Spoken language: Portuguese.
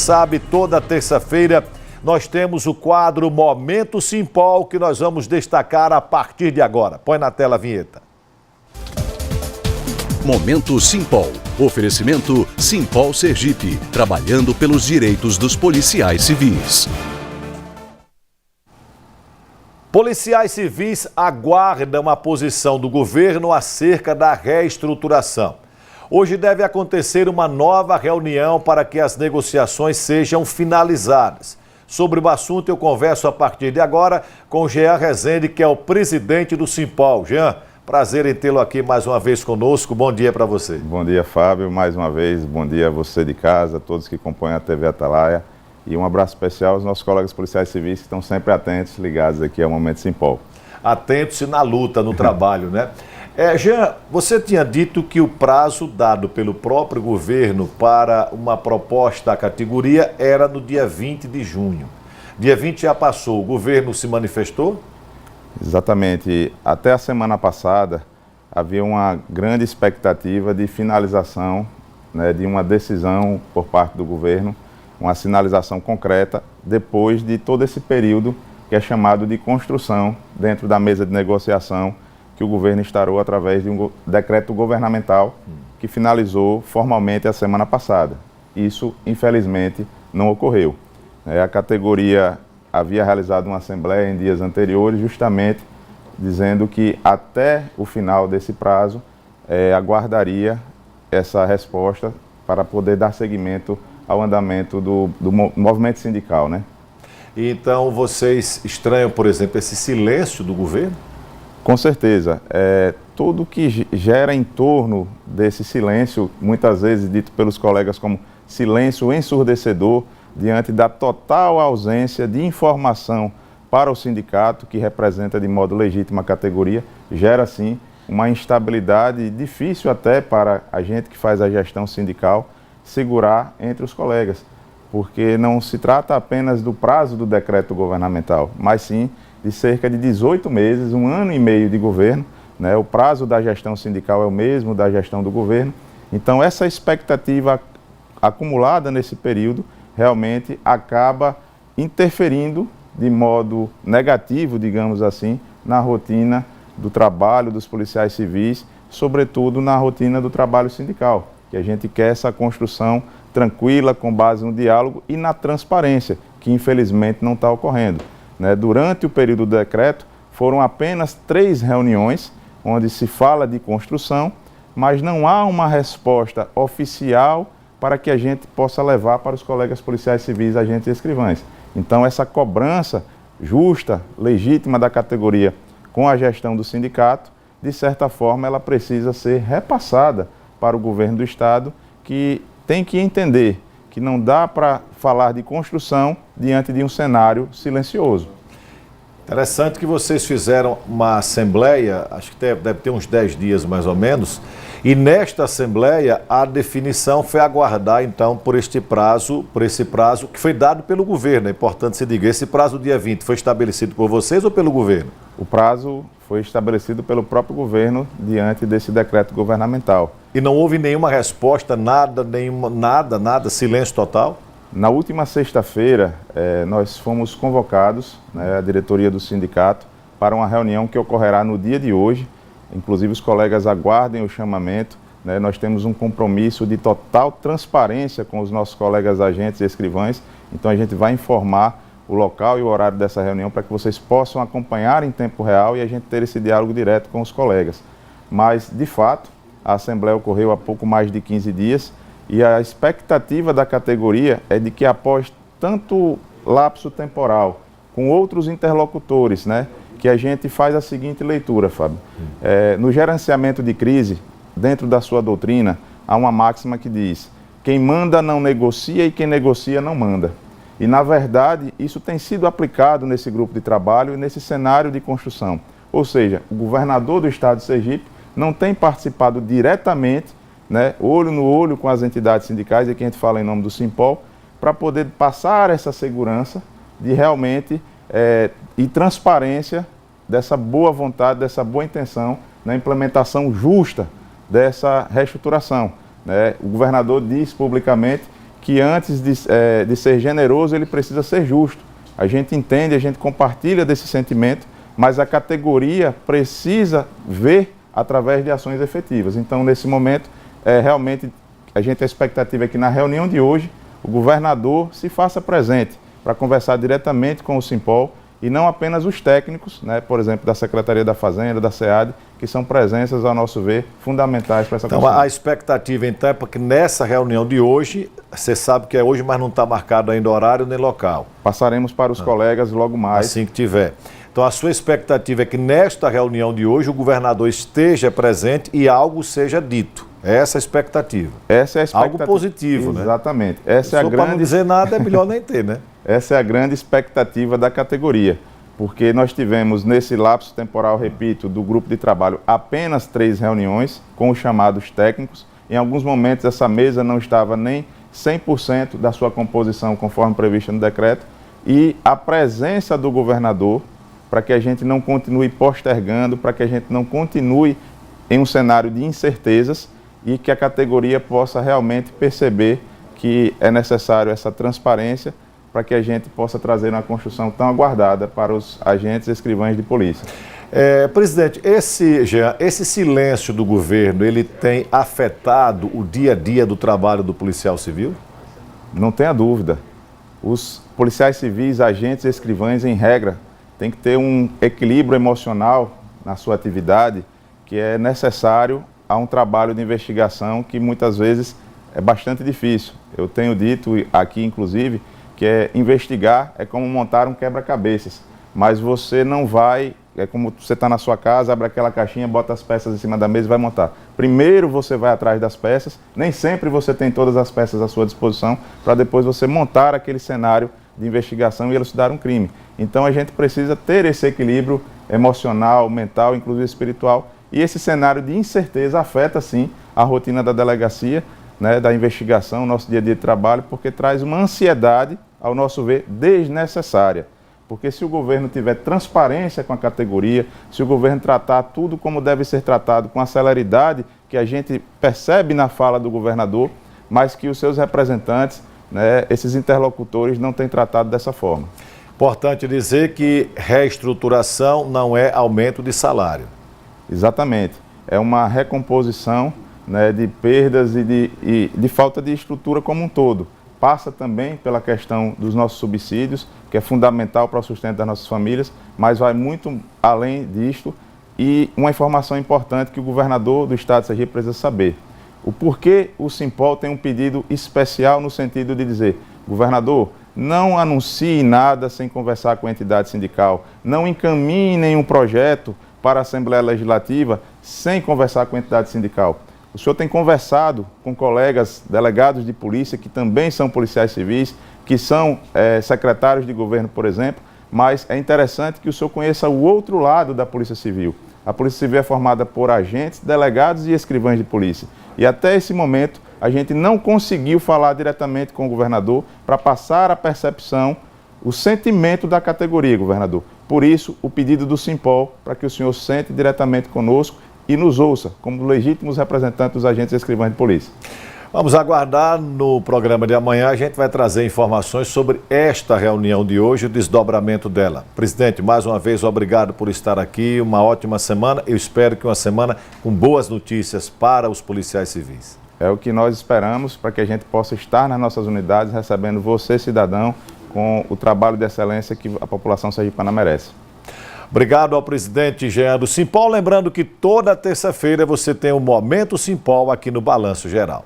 sabe, toda terça-feira nós temos o quadro Momento Simpol, que nós vamos destacar a partir de agora. Põe na tela a vinheta. Momento Simpol. Oferecimento Simpol Sergipe, trabalhando pelos direitos dos policiais civis. Policiais civis aguardam a posição do governo acerca da reestruturação. Hoje deve acontecer uma nova reunião para que as negociações sejam finalizadas. Sobre o assunto eu converso a partir de agora com o Jean Rezende, que é o presidente do Simpol. Jean, prazer em tê-lo aqui mais uma vez conosco. Bom dia para você. Bom dia, Fábio. Mais uma vez, bom dia a você de casa, a todos que compõem a TV Atalaia. E um abraço especial aos nossos colegas policiais civis que estão sempre atentos, ligados aqui ao Momento Simpol. Atentos e na luta, no trabalho, né? Jean, você tinha dito que o prazo dado pelo próprio governo para uma proposta à categoria era no dia 20 de junho. Dia 20 já passou, o governo se manifestou? Exatamente. Até a semana passada havia uma grande expectativa de finalização, né, de uma decisão por parte do governo, uma sinalização concreta depois de todo esse período que é chamado de construção dentro da mesa de negociação que o governo instaurou através de um decreto governamental que finalizou formalmente a semana passada. Isso, infelizmente, não ocorreu. A categoria havia realizado uma assembleia em dias anteriores, justamente dizendo que até o final desse prazo aguardaria essa resposta para poder dar seguimento ao andamento do movimento sindical, né? Então, vocês estranham, por exemplo, esse silêncio do governo? Com certeza. Tudo que gera em torno desse silêncio, muitas vezes dito pelos colegas como silêncio ensurdecedor, diante da total ausência de informação para o sindicato, que representa de modo legítimo a categoria, gera, sim, uma instabilidade difícil até para a gente que faz a gestão sindical segurar entre os colegas, porque não se trata apenas do prazo do decreto governamental, mas sim de cerca de 18 meses, 1 ano e meio de governo, né? O prazo da gestão sindical é o mesmo da gestão do governo. Então, essa expectativa acumulada nesse período realmente acaba interferindo de modo negativo, digamos assim, na rotina do trabalho dos policiais civis, sobretudo na rotina do trabalho sindical, que a gente quer essa construção tranquila, com base no diálogo e na transparência, que infelizmente não está ocorrendo. Durante o período do decreto, foram apenas 3 reuniões onde se fala de construção, mas não há uma resposta oficial para que a gente possa levar para os colegas policiais civis, agentes e escrivães. Então, essa cobrança justa, legítima da categoria com a gestão do sindicato, de certa forma, ela precisa ser repassada para o governo do Estado, que tem que entender que não dá para falar de construção diante de um cenário silencioso. Interessante que vocês fizeram uma assembleia, acho que deve ter uns 10 dias mais ou menos, e nesta assembleia a definição foi aguardar então por esse prazo que foi dado pelo governo. É importante se diga, esse prazo dia 20 foi estabelecido por vocês ou pelo governo? O prazo foi estabelecido pelo próprio governo diante desse decreto governamental. E não houve nenhuma resposta, nada, silêncio total? Na última sexta-feira, nós fomos convocados, a diretoria do sindicato, para uma reunião que ocorrerá no dia de hoje. Inclusive, os colegas aguardem o chamamento. Nós temos um compromisso de total transparência com os nossos colegas agentes e escrivães. Então, a gente vai informar o local e o horário dessa reunião para que vocês possam acompanhar em tempo real e a gente ter esse diálogo direto com os colegas. Mas, de fato, a assembleia ocorreu há pouco mais de 15 dias e a expectativa da categoria é de que após tanto lapso temporal com outros interlocutores, que a gente faz a seguinte leitura, Fábio. No gerenciamento de crise, dentro da sua doutrina, há uma máxima que diz: quem manda não negocia e quem negocia não manda. E, na verdade, isso tem sido aplicado nesse grupo de trabalho e nesse cenário de construção. Ou seja, o governador do estado de Sergipe não tem participado diretamente, olho no olho com as entidades sindicais, e aqui a gente fala em nome do Simpol, para poder passar essa segurança de realmente e transparência dessa boa vontade, dessa boa intenção na implementação justa dessa reestruturação. O governador diz publicamente que antes de ser generoso, ele precisa ser justo. A gente entende, a gente compartilha desse sentimento, mas a categoria precisa ver através de ações efetivas. Então, nesse momento, realmente, a expectativa é que na reunião de hoje, o governador se faça presente para conversar diretamente com o Simpol e não apenas os técnicos, né, por exemplo, da Secretaria da Fazenda, da SEAD, que são presenças, ao nosso ver, fundamentais para essa Então, construção. a expectativa, então, é porque nessa reunião de hoje, você sabe que é hoje, mas não está marcado ainda horário nem local. Passaremos para os colegas logo mais. Assim que tiver. Então, a sua expectativa é que nesta reunião de hoje o governador esteja presente e algo seja dito. Essa é a expectativa. Essa é a expectativa. Algo positivo, né? Exatamente. Essa é a Para grande... não dizer nada, é melhor nem ter, né? Essa é a grande expectativa da categoria, porque nós tivemos nesse lapso temporal, repito, do grupo de trabalho apenas 3 reuniões com os chamados técnicos. Em alguns momentos essa mesa não estava nem 100% da sua composição conforme previsto no decreto, e a presença do governador para que a gente não continue postergando, para que a gente não continue em um cenário de incertezas e que a categoria possa realmente perceber que é necessário essa transparência para que a gente possa trazer uma construção tão aguardada para os agentes e escrivães de polícia. Presidente, esse silêncio do governo, ele tem afetado o dia a dia do trabalho do policial civil? Não tenha dúvida. Os policiais civis, agentes e escrivães, em regra, têm que ter um equilíbrio emocional na sua atividade que é necessário a um trabalho de investigação que muitas vezes é bastante difícil. Eu tenho dito aqui, inclusive, que investigar é como montar um quebra-cabeças, mas você não vai, é como você está na sua casa, abre aquela caixinha, bota as peças em cima da mesa e vai montar. Primeiro você vai atrás das peças, nem sempre você tem todas as peças à sua disposição, para depois você montar aquele cenário de investigação e elucidar um crime. Então a gente precisa ter esse equilíbrio emocional, mental, inclusive espiritual, e esse cenário de incerteza afeta sim a rotina da delegacia, né, da investigação, nosso dia a dia de trabalho, porque traz uma ansiedade, ao nosso ver, desnecessária. Porque se o governo tiver transparência com a categoria, se o governo tratar tudo como deve ser tratado, com a celeridade que a gente percebe na fala do governador, mas que os seus representantes, né, esses interlocutores, não têm tratado dessa forma. Importante dizer que reestruturação não é aumento de salário. Exatamente. É uma recomposição, né, de perdas e de falta de estrutura como um todo. Passa também pela questão dos nossos subsídios, que é fundamental para o sustento das nossas famílias, mas vai muito além disto. E uma informação importante que o governador do estado de Sergipe precisa saber. O porquê o Simpol tem um pedido especial no sentido de dizer: governador, não anuncie nada sem conversar com a entidade sindical, não encaminhe nenhum projeto para a Assembleia Legislativa sem conversar com a entidade sindical. O senhor tem conversado com colegas delegados de polícia, que também são policiais civis, que são secretários de governo, por exemplo, mas é interessante que o senhor conheça o outro lado da Polícia Civil. A Polícia Civil é formada por agentes, delegados e escrivães de polícia. E até esse momento, a gente não conseguiu falar diretamente com o governador para passar a percepção, o sentimento da categoria, governador. Por isso, o pedido do Simpol para que o senhor sente diretamente conosco e nos ouça, como legítimos representantes dos agentes e escrivães de polícia. Vamos aguardar. No programa de amanhã a gente vai trazer informações sobre esta reunião de hoje e o desdobramento dela. Presidente, mais uma vez, obrigado por estar aqui, uma ótima semana. Eu espero que uma semana com boas notícias para os policiais civis. É o que nós esperamos para que a gente possa estar nas nossas unidades recebendo você, cidadão, com o trabalho de excelência que a população sergipana merece. Obrigado ao presidente Jean do Simpol. Lembrando que toda terça-feira você tem o Momento Simpol aqui no Balanço Geral.